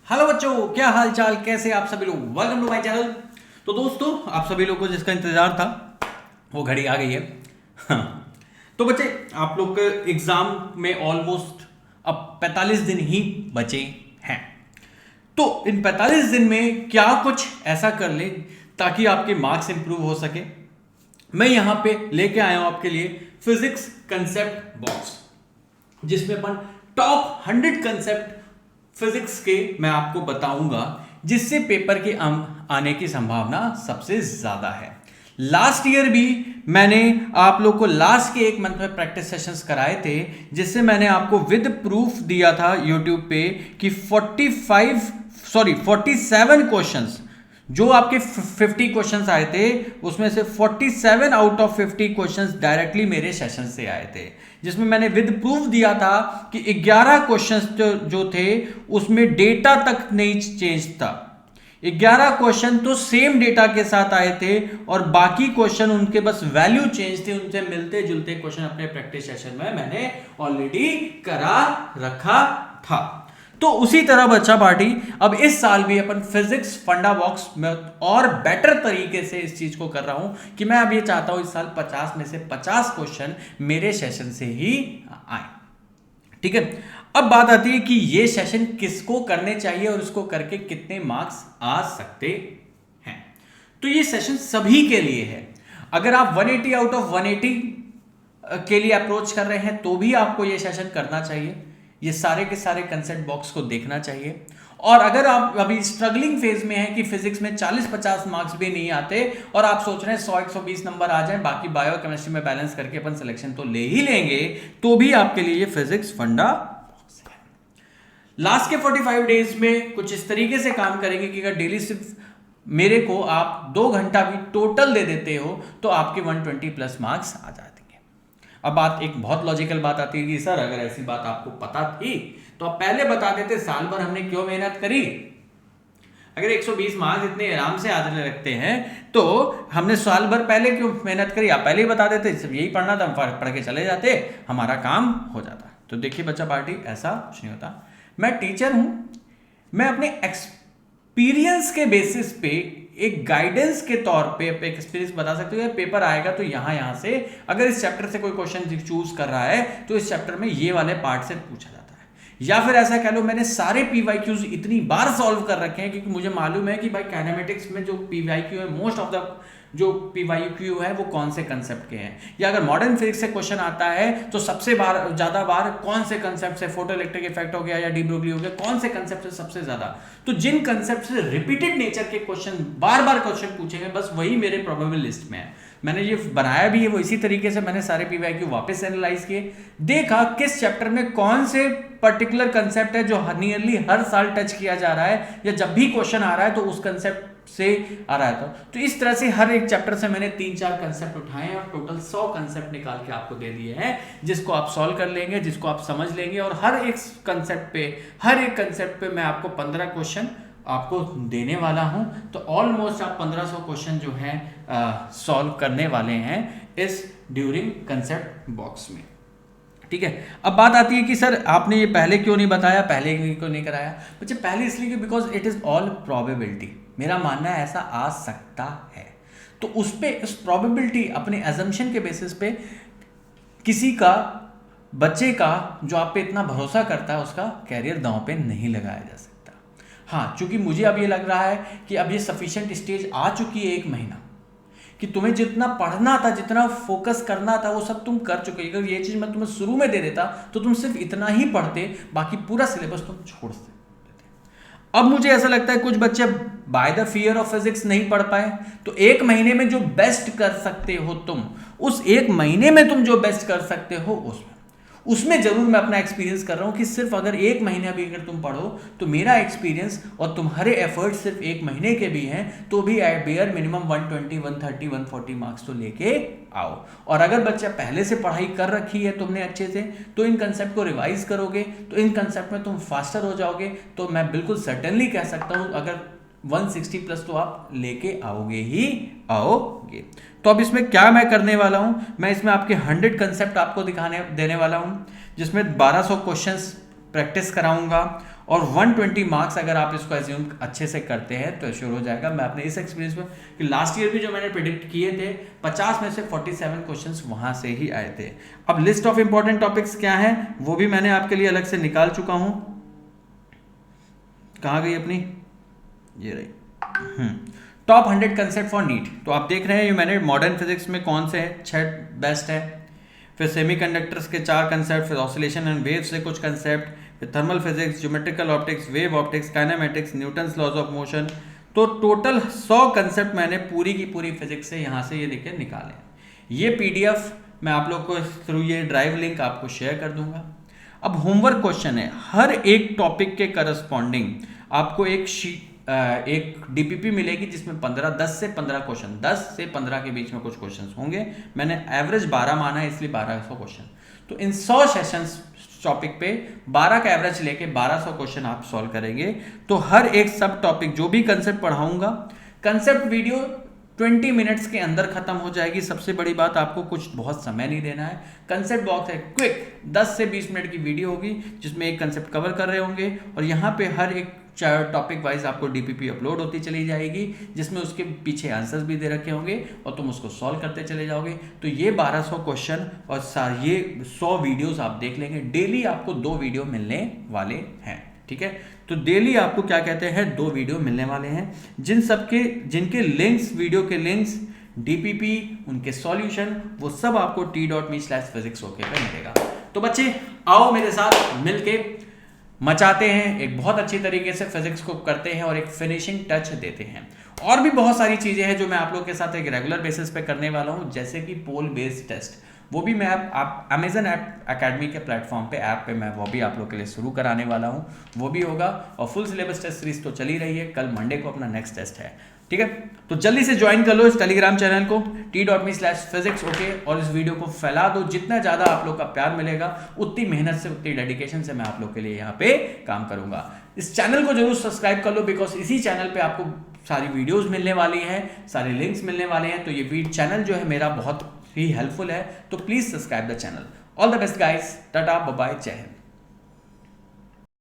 Hello बच्चों, क्या हाल चाल, कैसे आप सभी लोग। Welcome to my channel. तो दोस्तों, आप सभी लोग को जिसका इंतजार था वो घड़ी आ गई है। हाँ। तो बच्चे, आप लोग के एग्जाम में ऑलमोस्ट अब 45 दिन ही बचे हैं। तो इन 45 दिन में क्या कुछ ऐसा कर ले ताकि आपके मार्क्स इंप्रूव हो सके। मैं यहां पे लेके आया हूं आपके लिए फिजिक्स कंसेप्ट बॉक्स, जिसमें अपन टॉप 100 कंसेप्ट फिजिक्स के मैं आपको बताऊंगा, जिससे पेपर के आने की संभावना सबसे ज्यादा है। लास्ट ईयर भी मैंने आप लोग को लास्ट के एक मंथ में प्रैक्टिस सेशंस कराए थे, जिससे मैंने आपको विद प्रूफ दिया था यूट्यूब पे कि 47 क्वेश्चंस जो आपके 50 क्वेश्चंस आए थे, उसमें से 47 आउट ऑफ 50 क्वेश्चंस डायरेक्टली मेरे सेशन से आए थे, जिसमें मैंने विद प्रूफ दिया था कि 11 क्वेश्चंस जो थे उसमें डेटा तक नहीं चेंज था। 11 क्वेश्चन तो सेम डेटा के साथ आए थे और बाकी क्वेश्चन उनके बस वैल्यू चेंज थे, उनसे मिलते जुलते क्वेश्चन अपने प्रैक्टिस सेशन में मैंने ऑलरेडी करा रखा था। तो उसी तरह बच्चा पार्टी अब इस साल भी अपन फिजिक्स फंडा बॉक्स में और बेटर तरीके से इस चीज को कर रहा हूं कि मैं अब ये चाहता हूं इस साल 50 में से 50 क्वेश्चन मेरे सेशन से ही आए। ठीक है, अब बात आती है कि ये सेशन किसको करने चाहिए और उसको करके कितने मार्क्स आ सकते हैं। तो ये सेशन सभी के लिए है। अगर आप 180 आउट ऑफ 180 के लिए अप्रोच कर रहे हैं तो भी आपको ये सेशन करना चाहिए, ये सारे के सारे कंसेप्ट बॉक्स को देखना चाहिए। और अगर आप अभी स्ट्रगलिंग फेज में हैं कि फिजिक्स में 40-50 मार्क्स भी नहीं आते और आप सोच रहे हैं 100-120 नंबर आ जाए, बाकी बायो केमिस्ट्री में बैलेंस करके अपन सिलेक्शन तो ले ही लेंगे, तो भी आपके लिए ये फिजिक्स फंडा बॉक्स है। लास्ट के 45 डेज में कुछ इस तरीके से काम करेंगे कि अगर डेली सिर्फ मेरे को आप 2 घंटा भी टोटल दे देते हो तो आपके 120 प्लस मार्क्स आ जाते। अब बात एक बहुत लॉजिकल बात आती है कि सर अगर ऐसी बात आपको पता थी तो आप पहले बता देते, साल भर हमने क्यों मेहनत करी। अगर 120 मार्क्स इतने आराम से आने लगते हैं तो हमने साल भर पहले क्यों मेहनत करी, आप पहले ही बता देते, सिर्फ यही पढ़ना था, हम पढ़ के चले जाते, हमारा काम हो जाता। तो देखिए बच्चा पार्टी, ऐसा कुछ नहीं होता। मैं टीचर हूं, मैं अपने एक्सपीरियंस के बेसिस पे एक गाइडेंस के तौर पे एक्सपीरियंस बता सकते हो। पेपर आएगा तो यहां से अगर इस चैप्टर से कोई क्वेश्चन चूज कर रहा है तो इस चैप्टर में ये वाले पार्ट से पूछा जाता है, या फिर ऐसा कह लो मैंने सारे पीवाईक्यूज इतनी बार सॉल्व कर रखे हैं क्योंकि मुझे मालूम है कि भाई काइनेमेटिक्स में जो पीवाईक्यू है, मोस्ट ऑफ द जो पीवाईक्यू है वो कौन से कंसेप्ट के हैं। या अगर मॉडर्न फिजिक्स से क्वेश्चन आता है तो सबसे ज्यादा बार कौन से कंसेप्ट से, फोटो इलेक्ट्रिक इफेक्ट हो गया या डी ब्रोगली हो गया, कौन से कंसेप्ट से सबसे ज्यादा। तो जिन कंसेप्ट से रिपीटेड नेचर के क्वेश्चन बार बार क्वेश्चन पूछेंगे, बस वही मेरे प्रोबेबल लिस्ट में है। मैंने ये बनाया भी है वो इसी तरीके से, मैंने सारे पीवाईक्यू वापस एनालाइज किए, देखा किस चैप्टर में कौन से पर्टिकुलर कंसेप्ट है जो नियरली हर साल टच किया जा रहा है, या जब भी क्वेश्चन आ रहा है तो उस कंसेप्ट से आ रहा है। तो इस तरह से हर एक चैप्टर से मैंने 3-4 कंसेप्ट उठाए हैं और टोटल 100 कंसेप्ट निकाल के आपको दे दिए हैं, जिसको आप सॉल्व कर लेंगे, जिसको आप समझ लेंगे। और हर एक कंसेप्ट पे मैं आपको 15 क्वेश्चन आपको देने वाला हूं। तो ऑलमोस्ट आप 1500 क्वेश्चन जो है सॉल्व करने वाले हैं इस ड्यूरिंग कंसेप्ट बॉक्स में। ठीक है, अब बात आती है कि सर आपने ये पहले क्यों नहीं बताया, पहले क्यों नहीं कराया। बच्चे पहले इसलिए कि because it is all probability, मेरा मानना है ऐसा आ सकता है। तो उस प्रोबेबिलिटी अपने एजम्पशन के बेसिस पे किसी का, बच्चे का जो आप पे इतना भरोसा करता है, उसका कैरियर दांव पे नहीं लगाया जा सकता। हाँ, चूंकि मुझे अब ये लग रहा है कि अब ये सफिशिएंट स्टेज आ चुकी है 1 महीना कि तुम्हें जितना पढ़ना था, जितना फोकस करना था, वो सब तुम कर चुके। अगर ये चीज मैं तुम्हें शुरू में दे देता तो तुम सिर्फ इतना ही पढ़ते, बाकी पूरा सिलेबस तुम छोड़ देते। अब मुझे ऐसा लगता है कुछ बच्चे by the fear of physics नहीं पढ़ पाए, तो 1 महीने में जो बेस्ट कर सकते हो तुम, उस 1 महीने में तुम जो बेस्ट कर सकते हो उसमें जरूर मैं अपना एक्सपीरियंस कर रहा हूं कि सिर्फ अगर 1 महीने भी अगर तुम पढ़ो तो मेरा एक्सपीरियंस और तुम्हारे एफर्ट सिर्फ 1 महीने के भी हैं तो भी एट बेयर मिनिमम 120, 130, 140 मार्क्स तो लेके आओ। और अगर बच्चा पहले से पढ़ाई कर रखी है तुमने अच्छे से, तो इन कंसेप्ट को रिवाइज करोगे तो इन कंसेप्ट में तुम फास्टर हो जाओगे। तो मैं बिल्कुल सर्टेनली कह सकता हूं अगर 160 प्लस तो आप लेके आओगे ही आओगे। तो अब इसमें क्या मैं करने वाला हूं, मैं इसमें आपके 100 कंसेप्ट आपको देने वाला हूं, जिसमें 1200 क्वेश्चंस प्रैक्टिस कराऊंगा और 120 मार्क्स अगर आप इसको एज्यूम अच्छे से करते हैं तो श्योर हो जाएगा। मैं अपने इस एक्सपीरियंस में कि लास्ट ईयर भी जो मैंने प्रिडिक्ट किए थे 50 में से 47 क्वेश्चंस वहां से ही आए थे। अब लिस्ट ऑफ इंपॉर्टेंट टॉपिक्स क्या है वो भी मैंने आपके लिए अलग से निकाल चुका हूं। कहाँ गई अपनी, ये रही। टॉप 100 कंसेप्ट फॉर नीट, तो आप देख रहे हैं ये मैंने मॉडर्न फिजिक्स में कौन से हैं, 6 बेस्ट है। फिर सेमीकंडक्टर्स के 4 कंसेप्ट, फिर ऑसिलेशन एंड वेव्स से कुछ कंसेप्ट, फिर thermal physics, geometrical optics, wave optics, kinematics, Newton's laws of motion. तो टोटल 100 कंसेप्ट मैंने पूरी की पूरी फिजिक्स से यहाँ से ये देखिए निकाले। ये पीडीएफ मैं आप लोग को थ्रू ये ड्राइव लिंक आपको शेयर कर दूंगा। अब होमवर्क क्वेश्चन है, हर एक टॉपिक के करस्पॉन्डिंग आपको एक डीपीपी मिलेगी जिसमें 10 से 15 क्वेश्चन, 10 से 15 के बीच में कुछ क्वेश्चंस होंगे। मैंने एवरेज 12 माना है इसलिए 1200 क्वेश्चन। तो इन 100 सेशंस टॉपिक पे 12 का एवरेज लेके 1200 क्वेश्चन आप सॉल्व करेंगे। तो हर एक सब टॉपिक जो भी कंसेप्ट पढ़ाऊंगा, कंसेप्ट वीडियो 20 मिनट्स के अंदर खत्म हो जाएगी। सबसे बड़ी बात, आपको कुछ बहुत समय नहीं देना है। कंसेप्ट बॉक्स है क्विक, 10 से 20 मिनट की वीडियो होगी जिसमें एक कंसेप्ट कवर कर रहे होंगे और यहाँ पे हर एक टॉपिक वाइज आपको डीपीपी अपलोड होती चली जाएगी जिसमें उसके पीछे आंसर्स भी दे रखे होंगे और तुम उसको सॉल्व करते चले जाओगे। तो ये 1200 क्वेश्चन और ये 100 वीडियोस आप देख लेंगे। डेली आपको 2 वीडियो मिलने वाले हैं, ठीक है। तो डेली आपको क्या कहते हैं 2 वीडियो मिलने वाले हैं जिनके लिंक्स, वीडियो के लिंक्स, डीपीपी, उनके सॉल्यूशन, वो सब आपको t.me/physicsok पे मिलेगा। तो बच्चे आओ मेरे साथ मिलके मचाते हैं, एक बहुत अच्छी तरीके से फिजिक्स को करते हैं और एक फिनिशिंग टच देते हैं। और भी बहुत सारी चीजें हैं जो मैं आप लोग के साथ एक रेगुलर बेसिस पे करने वाला हूं, जैसे कि पोल बेस्ड टेस्ट, वो भी मैं आप अमेजन ऐप अकेडमी के प्लेटफॉर्म पे ऐप पे मैं वो भी आप लोग के लिए शुरू कराने वाला हूं, वो भी होगा। और फुल सिलेबस टेस्ट सीरीज तो चली रही है, कल मंडे को अपना नेक्स्ट टेस्ट है, ठीक है। तो जल्दी से ज्वाइन कर लो इस टेलीग्राम चैनल को t.me/physicsok और इस वीडियो को फैला दो। जितना ज्यादा आप लोग का प्यार मिलेगा उतनी मेहनत से, उतनी डेडिकेशन से मैं आप लोग के लिए यहाँ पे काम करूंगा। इस चैनल को जरूर सब्सक्राइब कर लो बिकॉज इसी चैनल पे आपको सारी वीडियोस मिलने वाली हैं, सारे लिंक्स मिलने वाले हैं। तो ये चैनल जो है मेरा बहुत ही हेल्पफुल है, तो please subscribe the channel. All the best guys, tata bye bye, जय हिंद।